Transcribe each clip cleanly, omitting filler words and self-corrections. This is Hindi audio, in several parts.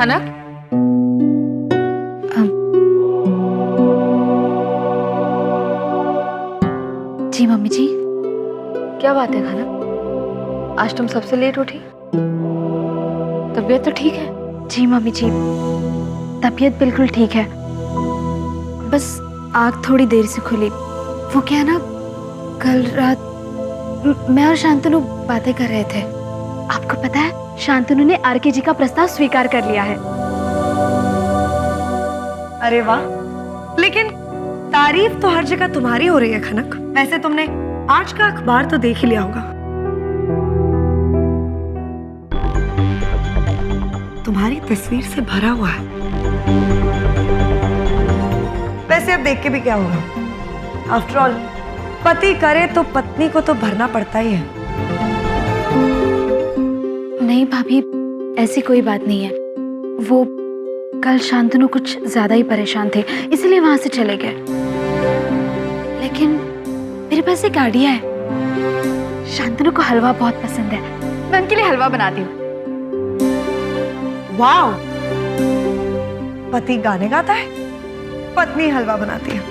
खनक, जी मम्मी जी। क्या बात है खनक, आज तुम सबसे लेट उठी? तबीयत तो ठीक है? जी मम्मी जी, तबीयत बिल्कुल ठीक है, बस आँख थोड़ी देर से खुली। वो क्या ना, कल रात मैं और शांतनु बातें कर रहे थे। आपको पता है, शांतनु ने आरके जी का प्रस्ताव स्वीकार कर लिया है। अरे वाह, लेकिन तारीफ तो हर जगह तुम्हारी हो रही है खनक। वैसे तुमने आज का अखबार तो देख ही लिया होगा। तुम्हारी तस्वीर से भरा हुआ है। वैसे अब देख के भी क्या होगा, आफ्टर ऑल पति करे तो पत्नी को तो भरना पड़ता ही है। नहीं भाभी, ऐसी कोई बात नहीं है। वो कल शांतनु कुछ ज्यादा ही परेशान थे, इसलिए वहां से चले गए। लेकिन मेरे पास एक आइडिया है। शांतनु को हलवा बहुत पसंद है, मैं उनके लिए हलवा बनाती हूँ। वाह, पति गाने गाता है, पत्नी हलवा बनाती है।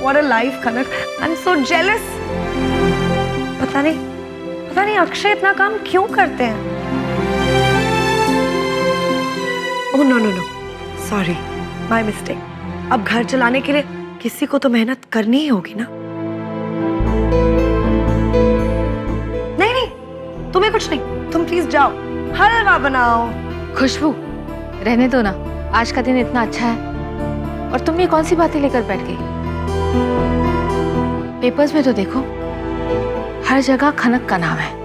What a life, Kanak. I'm so jealous। पता नहीं अक्षय इतना काम क्यों करते हैं। Oh no no no, sorry, my mistake। अब घर चलाने के लिए किसी को तो मेहनत करनी ही होगी ना। नहीं, तुम्हें कुछ नहीं, तुम प्लीज जाओ, हलवा बनाओ। खुशबू, रहने दो ना, आज का दिन इतना अच्छा है। और तुम ये कौन सी बातें लेकर बैठ गई? पेपर्स में तो देखो, हर जगह खनक का नाम है।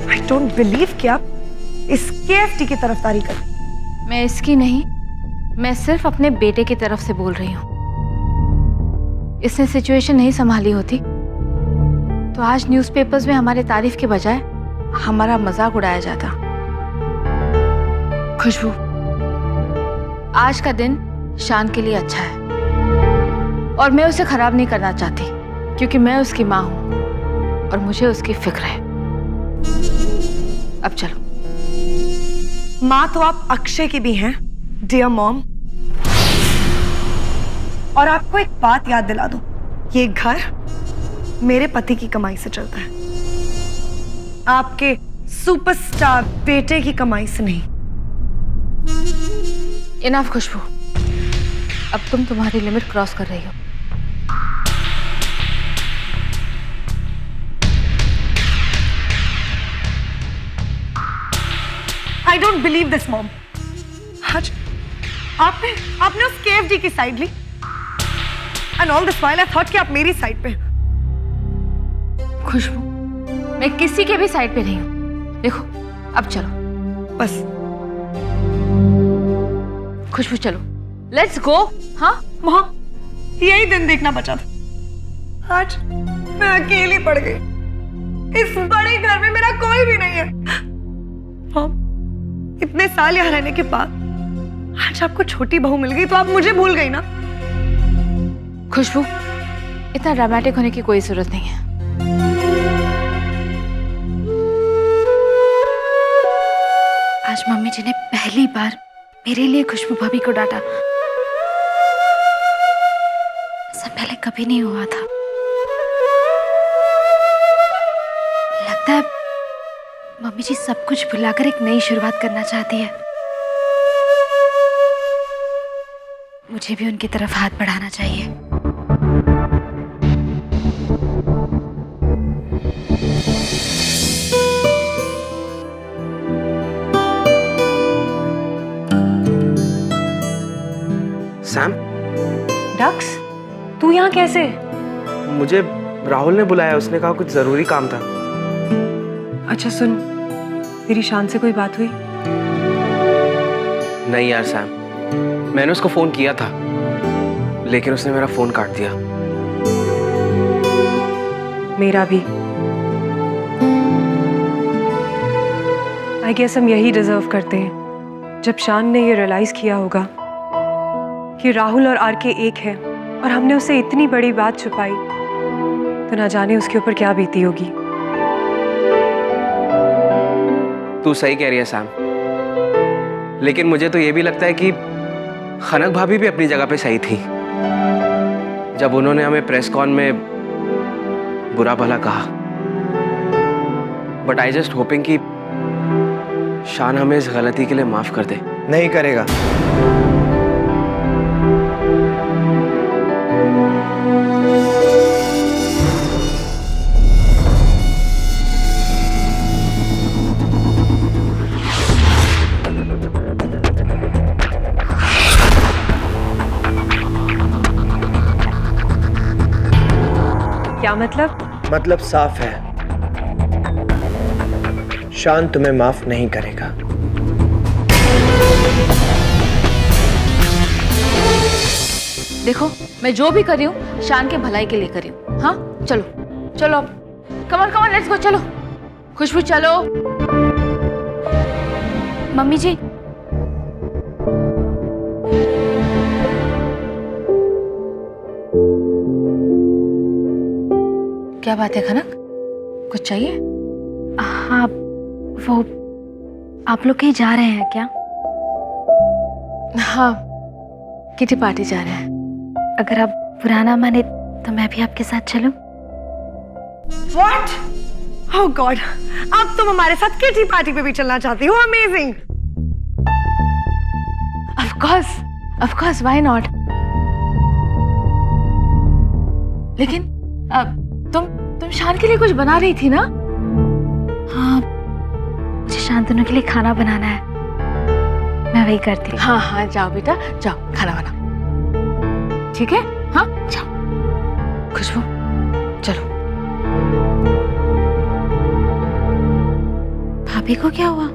I don't believe कि आप इस KFT की तरफदारी कर रही। मैं इसकी नहीं, मैं सिर्फ अपने बेटे की तरफ से बोल रही हूँ। इसने सिचुएशन नहीं संभाली होती तो आज न्यूज़पेपर्स में हमारे तारीफ के बजाय हमारा मजाक उड़ाया जाता। खुशबू, आज का दिन शान के लिए अच्छा है और मैं उसे खराब नहीं करना चाहती, क्योंकि मैं उसकी माँ हूं और मुझे उसकी फिक्र है। अब चलो। माँ तो आप अक्षय की भी हैं, डियर मॉम। और आपको एक बात याद दिला दूं, ये घर मेरे पति की कमाई से चलता है, आपके सुपरस्टार बेटे की कमाई से नहीं। इनफ खुशबू, अब तुम तुम्हारी लिमिट क्रॉस कर रही हो। I don't believe this, mom। आज आपने उस KFD की साइड ली, and all this while I thought कि आप मेरी साइड पे। खुशबू, मैं किसी के भी साइड पे नहीं हूँ। देखो, अब चलो बस। खुशबू चलो, लेट्स गो। हाँ माँ, यही दिन देखना बचा था। आज मैं अकेली पड़ गई। इस बड़े घर में मेरा कोई भी नहीं है। माँ, इतने साल यहाँ रहने के बाद आज आपको छोटी बहू मिल गई तो आप मुझे भूल गई ना। खुशबू, इतना ड्रामेटिक होने की कोई जरूरत नहीं है। आज मम्मी जी ने पहली बार मेरे लिए खुशबू भाभी को डांटा। ऐसा पहले कभी नहीं हुआ था। लगता है मम्मी जी सब कुछ भुलाकर एक नई शुरुआत करना चाहती है। मुझे भी उनकी तरफ हाथ बढ़ाना चाहिए। सैम, डक्स, तू यहाँ कैसे? मुझे राहुल ने बुलाया, उसने कहा कुछ जरूरी काम था। अच्छा सुन, तेरी शान से कोई बात हुई? नहीं यार सैम, मैंने उसको फोन किया था लेकिन उसने मेरा फोन काट दिया। मेरा भी। आई गेस हम यही डिजर्व करते हैं। जब शान ने ये रियलाइज किया होगा कि राहुल और आरके एक है और हमने उसे इतनी बड़ी बात छुपाई, तो ना जाने उसके ऊपर क्या बीती होगी। तू सही कह रही है सैम, लेकिन मुझे तो ये भी लगता है कि खनक भाभी भी अपनी जगह पे सही थी जब उन्होंने हमें प्रेस कॉन में बुरा भला कहा। बट आई जस्ट होपिंग कि शान हमें इस गलती के लिए माफ कर दे। नहीं करेगा। क्या मतलब? मतलब साफ है, शान तुम्हें माफ नहीं करेगा। देखो, मैं जो भी कर रही हूँ शान के भलाई के लिए कर रही हूँ। हाँ चलो चलो, अब कमन कमन लेट्स गो, चलो खुशबू चलो। मम्मी जी, क्या बात है खनक, कुछ चाहिए? हाँ वो आप लोग कहीं जा रहे हैं क्या? हाँ, किटी पार्टी जा रहे हैं। अगर आप बुरा ना माने तो मैं भी आपके साथ चलूं? What? Oh God! अब तुम हमारे साथ किटी पार्टी पे भी चलना चाहती हो? Amazing! Of course, why not? लेकिन तुम शान के लिए कुछ बना रही थी ना? हाँ, मुझे शांतनु के लिए खाना बनाना है, मैं वही करती हूँ। हाँ जाओ बेटा, जाओ खाना बनाओ, ठीक है? हाँ जाओ। खुशबू चलो। भाभी को क्या हुआ?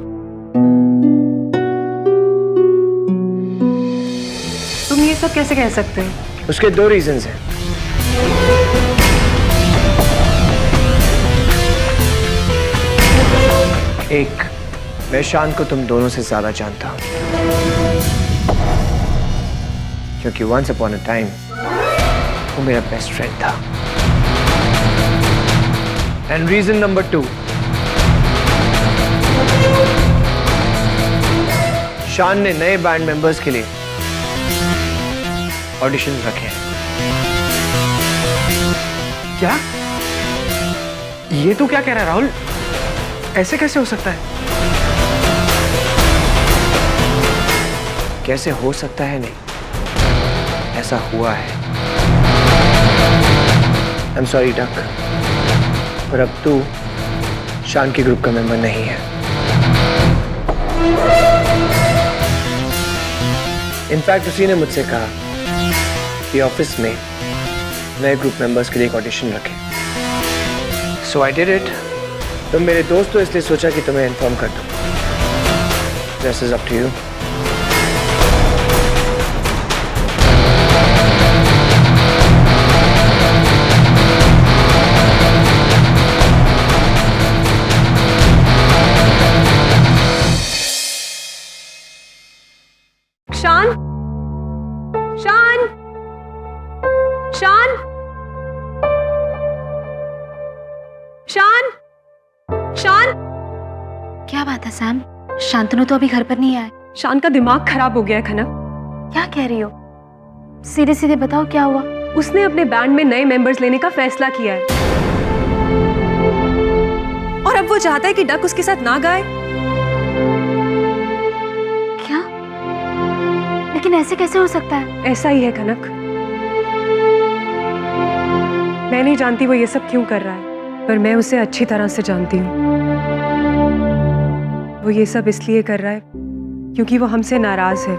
तुम ये सब कैसे कह सकते हो? उसके दो रीजंस हैं। एक, मैं शान को तुम दोनों से ज्यादा जानता हूं, क्योंकि वंस अपॉन अ टाइम वो मेरा बेस्ट फ्रेंड था। एंड रीजन नंबर 2, शान ने नए बैंड मेंबर्स के लिए ऑडिशन रखे हैं। क्या? ये तो क्या कह रहा है राहुल? ऐसे कैसे हो सकता है? कैसे हो सकता है नहीं, ऐसा हुआ है। आई एम सॉरी डक, पर अब तू शान के ग्रुप का मेंबर नहीं है। इनफैक्ट उसी ने मुझसे कहा कि ऑफिस में नए ग्रुप मेंबर्स के लिए एक ऑडिशन रखें। सो आई डिड इट। तुम मेरे दोस्त हो इसलिए सोचा कि तुम्हें इन्फॉर्म कर दूं। This is up to you. Shaan? Shaan? Shaan? Shaan? शान? क्या बात है सैम, शांतनु तो अभी घर पर नहीं आए। शान का दिमाग खराब हो गया है खनक। क्या कह रही हो? सीधे सीधे बताओ क्या हुआ? उसने अपने बैंड में नए मेंबर्स लेने का फैसला किया है और अब वो चाहता है कि डक उसके साथ ना गाए। क्या? लेकिन ऐसे कैसे हो सकता है? ऐसा ही है कनक। मैं नहीं जानती वो ये सब क्यों कर रहा है, पर मैं उसे अच्छी तरह से जानती हूँ। वो ये सब इसलिए कर रहा है क्योंकि वो हमसे नाराज है,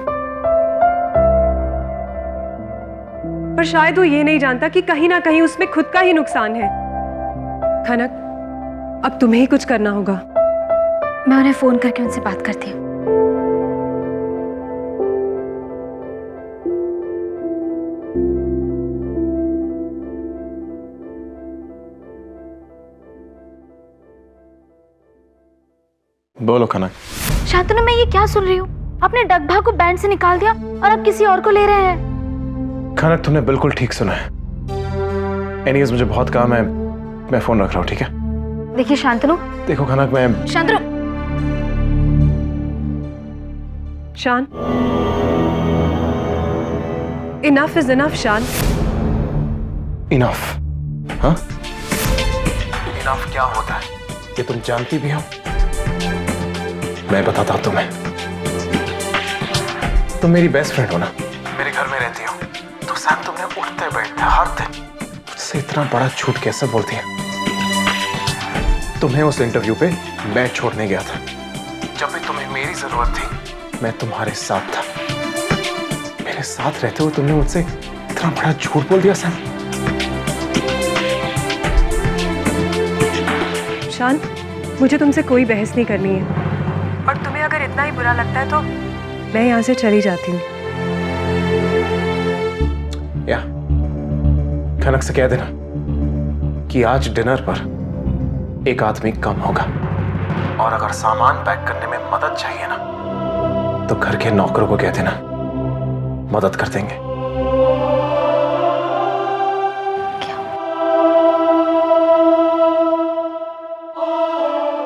पर शायद वो ये नहीं जानता कि कहीं ना कहीं उसमें खुद का ही नुकसान है। खनक, अब तुम्हें ही कुछ करना होगा। मैं उन्हें फोन करके उनसे बात करती हूँ। बोलो खनक। शांतनु, मैं ये क्या सुन रही हूँ? आपने डगभा को बैंड से निकाल दिया और अब किसी और को ले रहे हैं। खनक, तुमने बिल्कुल ठीक सुना है। एनीवेज मुझे बहुत काम है, मैं फोन रख रहा हूँ, ठीक है? देखिए शांतनु। देखो खनक, मैं शांतनु, शान, इनफ इज इनफ शान। इनफ? हाँ? इनफ क्या होता है ये तुम जानती भी हो? मैं बताता हूं तुम्हें। तुम मेरी बेस्ट फ्रेंड हो ना, मेरे घर में रहती हो, तो सैम तुमने उठते बैठते हर दिन मुझसे इतना बड़ा झूठ कैसे बोलती है? तुम्हें उस इंटरव्यू पे मैं छोड़ने गया था। जब भी तुम्हें मेरी जरूरत थी मैं तुम्हारे साथ था। मेरे साथ रहते हुए तुमने मुझसे इतना बड़ा झूठ बोल दिया सैम। शान, मुझे तुमसे कोई बहस नहीं करनी है, और तुम्हें अगर इतना ही बुरा लगता है तो मैं यहाँ से चली जाती हूँ। या खनक से कह देना कि आज डिनर पर एक आदमी कम होगा, और अगर सामान पैक करने में मदद चाहिए ना तो घर के नौकरों को कह देना, मदद कर देंगे।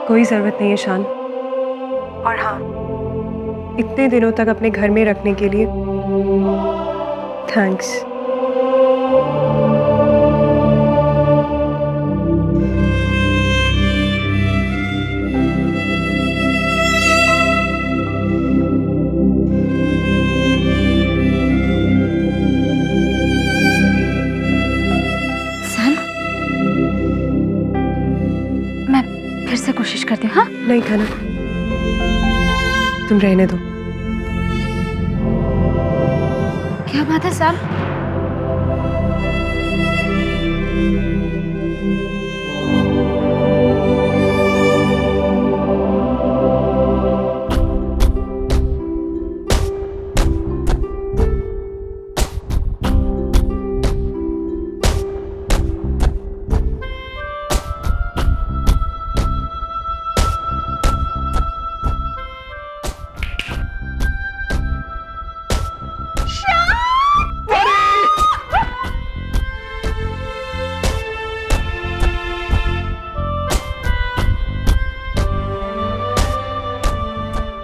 कोई जरूरत नहीं है शान, और हाँ, इतने दिनों तक अपने घर में रखने के लिए थैंक्स। सैम, मैं फिर से कोशिश करती हूँ। हाँ, नहीं खनक, तुम रहने दो। क्या बात है सैम?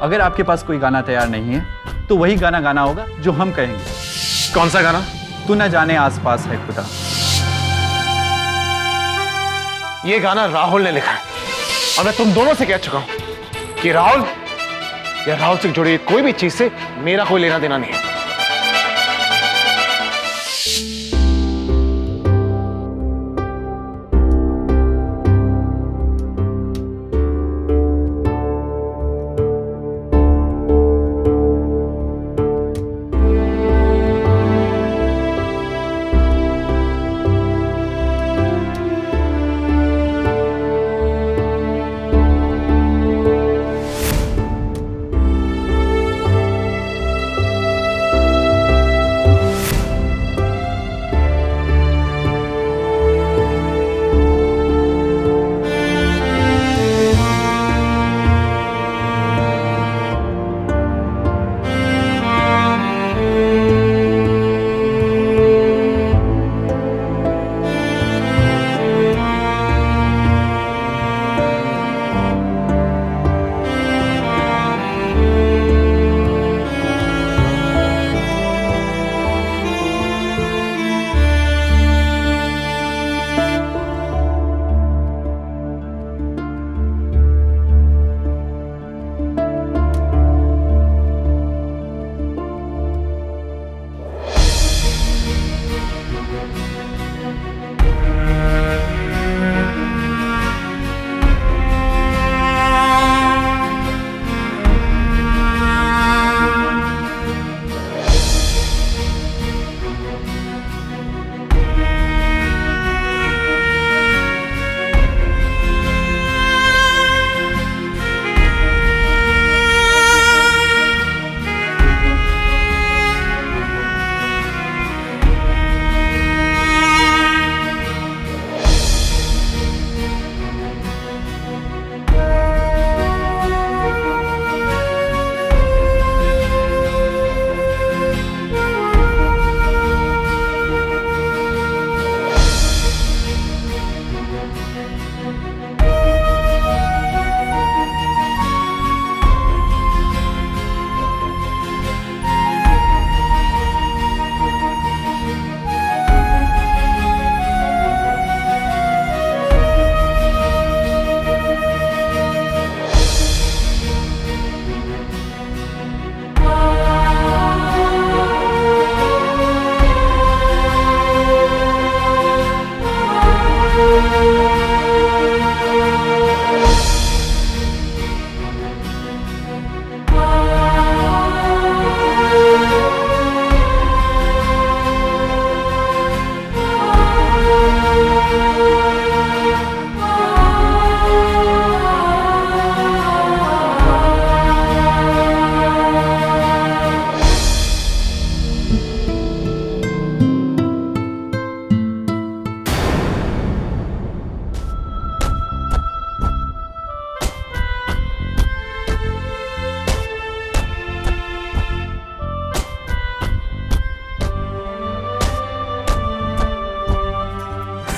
अगर आपके पास कोई गाना तैयार नहीं है तो वही गाना गाना होगा जो हम कहेंगे। कौन सा गाना? तू न जाने आसपास है खुदा। ये गाना राहुल ने लिखा है, और मैं तुम दोनों से कह चुका हूं कि राहुल या राहुल से जुड़ी कोई भी चीज से मेरा कोई लेना देना नहीं है।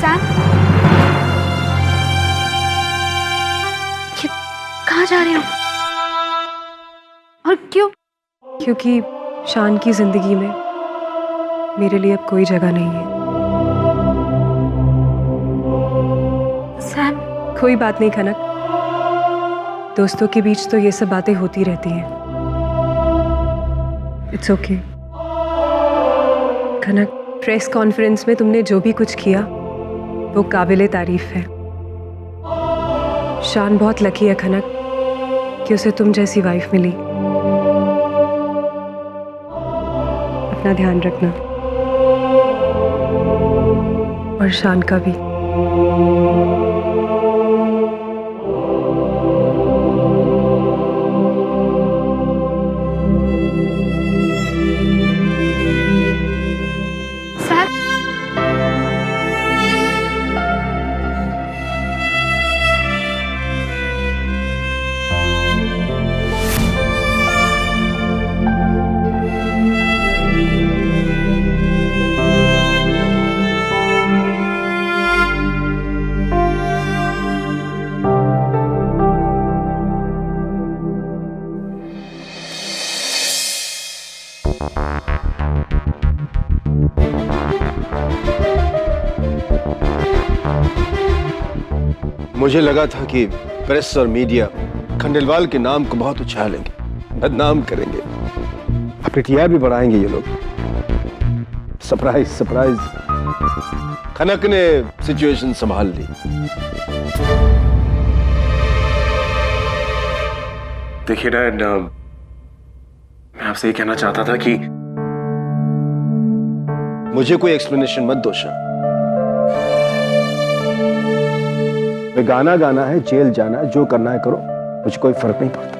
सैम, ये कहाँ जा रहे हो और क्यों? क्योंकि शान की जिंदगी में मेरे लिए अब कोई जगह नहीं है। सैम, कोई बात नहीं खनक, दोस्तों के बीच तो ये सब बातें होती रहती हैं। It's okay. Khanak, press conference में तुमने जो भी कुछ किया वो काबिले तारीफ है। शान बहुत लकी है खनक कि उसे तुम जैसी वाइफ मिली। अपना ध्यान रखना और शान का भी। सैम, मुझे लगा था कि प्रेस और मीडिया खंडेलवाल के नाम को बहुत उछालेंगे, बदनाम करेंगे, अपनी टीआर भी बढ़ाएंगे ये लोग। सरप्राइज सरप्राइज, खनक ने सिचुएशन संभाल ली। देखिए डैड, मैं आपसे ये कहना चाहता था कि मुझे कोई एक्सप्लेनेशन मत दो शान। मैं गाना गाना है, जेल जाना है, जो करना है करो, मुझे कोई फर्क नहीं पड़ता।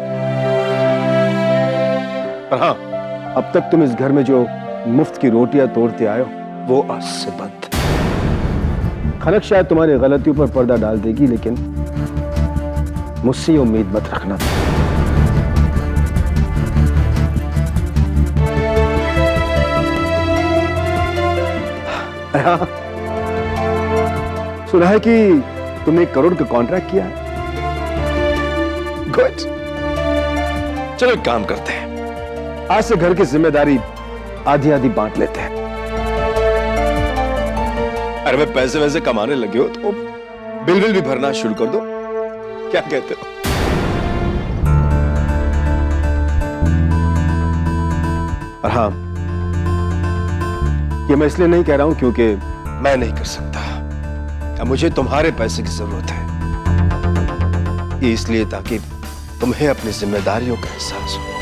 पर हाँ, अब तक तुम इस घर में जो मुफ्त की रोटियां तोड़ते आए हो वो आज से बंद। खनक शायद तुम्हारी गलतियों पर पर्दा डाल देगी, लेकिन मुझसे ये उम्मीद मत रखना। हाँ, सुना है कि तुमने 1 करोड़ का कॉन्ट्रैक्ट किया है। गुड, चलो एक काम करते हैं, आज से घर की जिम्मेदारी आधी आधी बांट लेते हैं। अरे मैं पैसे वैसे कमाने लगे हो तो बिल भी भरना शुरू कर दो, क्या कहते हो? और हाँ, ये मैं इसलिए नहीं कह रहा हूं क्योंकि मैं नहीं कर सकता। अब मुझे तुम्हारे पैसे की जरूरत है, ये इसलिए ताकि तुम्हें अपनी जिम्मेदारियों का एहसास हो।